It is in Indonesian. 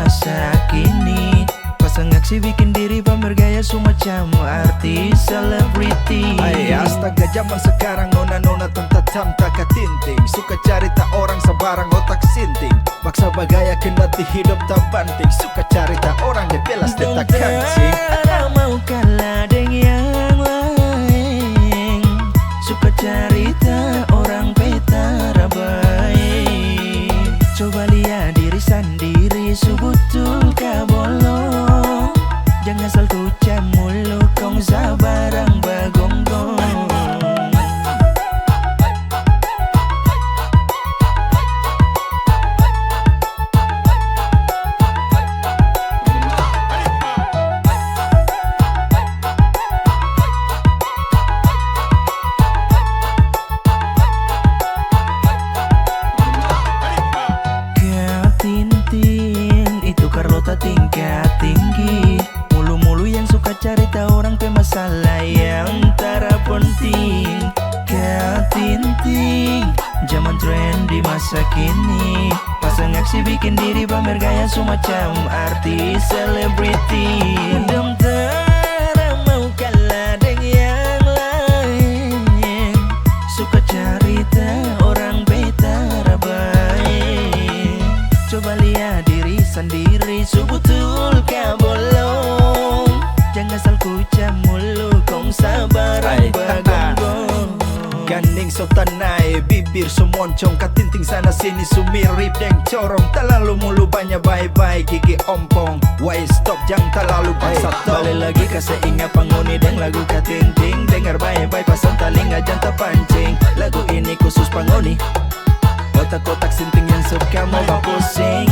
masa kini. Pasang aksi bikin diri pamer gaya semacam artis selebriti. Astaga zaman sekarang nona-nona tanta-tanta katinting. Suka cerita orang sebarang otak sinting. Maksa bagaya kendati hidup tak banting. Suka cerita orang dia belas dia tak kancing. Mau kalah dengan yang lain. Suka cerita orang petara baik. Coba lihat diri sendiri subutul kabolong. Jangan asal kucam mulu kong sabarang bagonggong. Tintin itu Carlota tingkat tinggi. Mulu-mulu yang suka cerita orang pe masalah yang tara penting. Tintin zaman tren di masa kini. Pasang aksi bikin diri pamer gaya semacam artis selebriti. Dong tara mau kalah dengan yang lain. Suka cerita orang betara baik. Coba lihat diri sendiri subutul kabolong. Jangan asal kucam mulu kong sabarang bagonggong. Ganding so tanai, bibir sumoncong. Katinting sana sini sumirip deng corong. Terlalu mulu banyak bye-bye gigi ompong. Why stop jangan terlalu paksa tong. Balik lagi kasih ingat panguni deng lagu katinting. Dengar bye-bye pasang talinga jangan terpancing. Lagu ini khusus panguni. Otak-otak sinting yang suka mau pusing.